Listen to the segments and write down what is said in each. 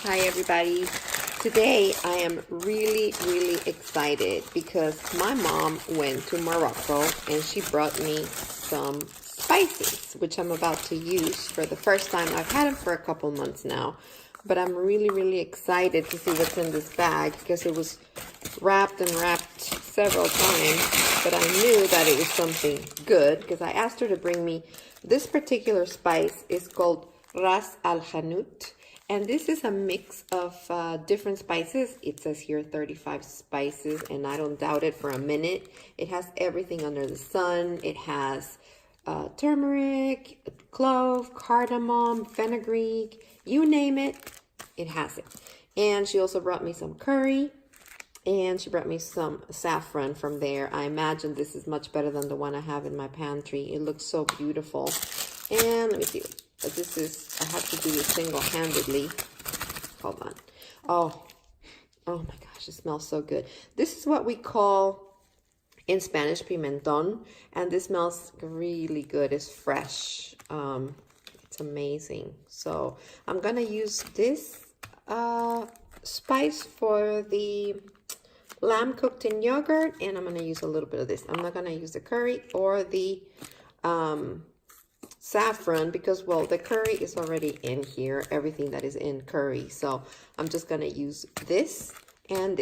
Hi everybody. Today I am really excited because my mom went to Morocco and she brought me some spices, which I'm about to use for the first time. I've had them for a couple months now, but I'm really excited to see what's in this bag because it was wrapped several times, but I knew that it was something good because I asked her to bring me this particular spice. Is called Ras al Hanout, and this is a mix of different spices. It says here 35 spices, and I don't doubt it for a minute. It has everything under the sun. It has turmeric, clove, cardamom, fenugreek, you name it, it has it. And she also brought me some curry, and she brought me some saffron from there. I imagine this is much better than the one I have in my pantry. It looks so beautiful. And let me see. This is, I have to do this single-handedly. Hold on. Oh my gosh, it smells so good. This is what we call in Spanish pimentón, and this smells really good. It's fresh. It's amazing. So I'm gonna use this spice for the lamb cooked in yogurt, and I'm gonna use a little bit of this. I'm not gonna use the curry or the saffron because, well, the curry is already in here, everything that is in curry. So I'm just gonna use this, and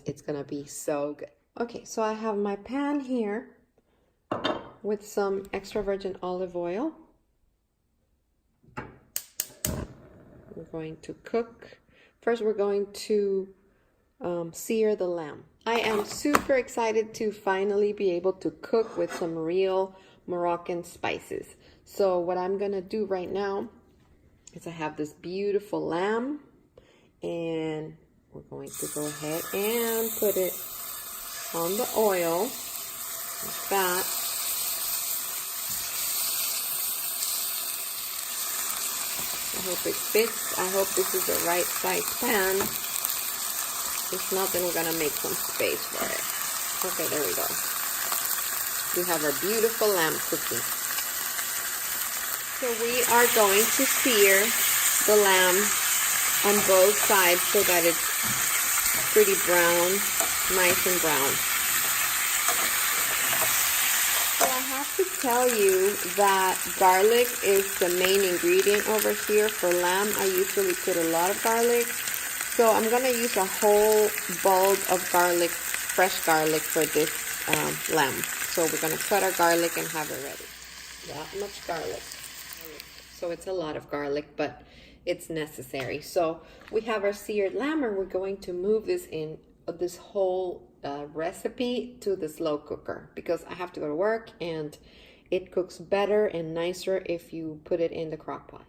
it's gonna be so good. Okay, so I have my pan here with some extra virgin olive oil. We're going to cook. First, we're going to sear the lamb. I am super excited to finally be able to cook with some real Moroccan spices. So what I'm gonna do right now is I have this beautiful lamb, and we're going to go ahead and put it on the oil like that. I hope it fits. I hope this is the right size pan. If not, then we're gonna make some space for it. Okay, there we go. We have our beautiful lamb cooking. So we are going to sear the lamb on both sides so that it's pretty brown, nice and brown. So I have to tell you that garlic is the main ingredient over here. For lamb, I usually put a lot of garlic. So I'm going to use a whole bulb of garlic, fresh garlic for this lamb. So we're going to cut our garlic and have it ready. That much garlic. So it's a lot of garlic, but it's necessary. So we have our seared lamb, and we're going to move this in this whole recipe to the slow cooker because I have to go to work, and it cooks better and nicer if you put it in the crock pot.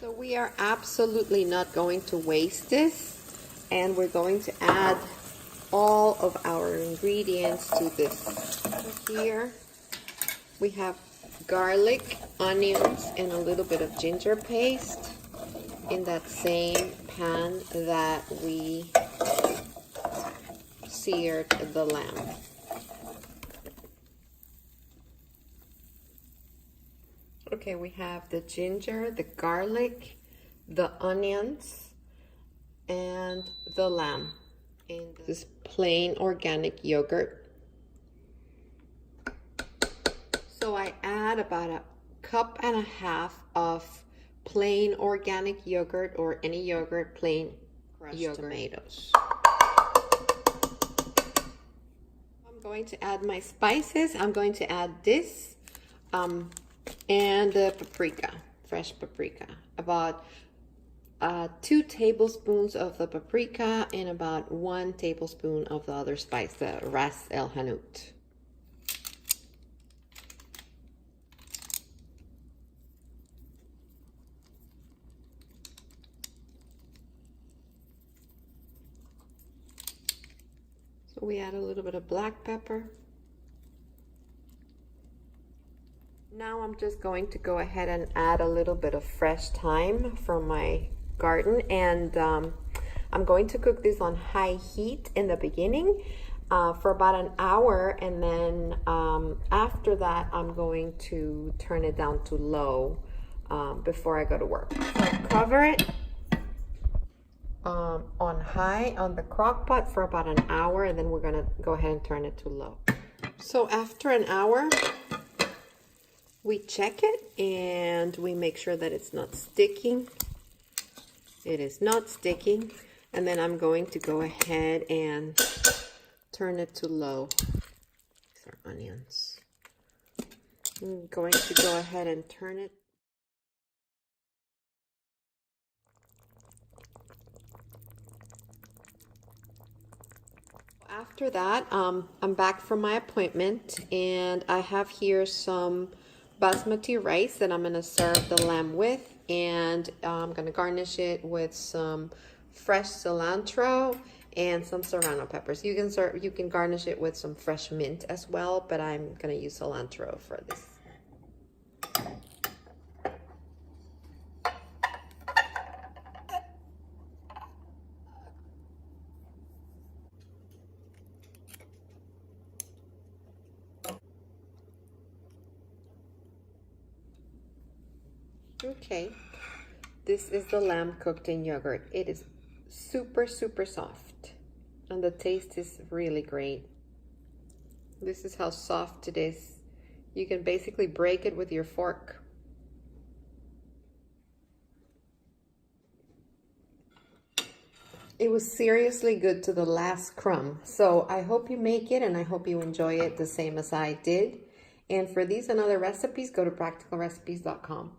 So we are absolutely not going to waste this, and we're going to add all of our ingredients to this. So here we have garlic, onions, and a little bit of ginger paste in that same pan that we seared the lamb. Okay, we have the ginger, the garlic, the onions, and the lamb in this plain organic yogurt. So I add about 1.5 cups of plain organic yogurt, or any yogurt, plain crushed yogurt. Tomatoes. I'm going to add my spices. I'm going to add this and the paprika, fresh paprika, about 2 tablespoons of the paprika and about 1 tablespoon of the other spice, the Ras al Hanout. So we add a little bit of black pepper. Now I'm just going to go ahead and add a little bit of fresh thyme from my garden, and I'm going to cook this on high heat in the beginning for about an hour, and then after that I'm going to turn it down to low before I go to work. So cover it on high on the crock pot for about an hour, and then we're gonna go ahead and turn it to low. So after an hour, we check it and we make sure that it's not sticking. It is not sticking. And then I'm going to go ahead and turn it to low. These are onions. I'm going to go ahead and turn it. After that, I'm back from my appointment, and I have here some basmati rice that I'm going to serve the lamb with, and I'm going to garnish it with some fresh cilantro and some serrano peppers. You can garnish it with some fresh mint as well, but I'm going to use cilantro for this. Okay, this is the lamb cooked in yogurt. It is super, super soft, and the taste is really great. This is how soft it is. You can basically break it with your fork. It was seriously good to the last crumb. So I hope you make it, and I hope you enjoy it the same as I did. And for these and other recipes, go to practicalrecipes.com.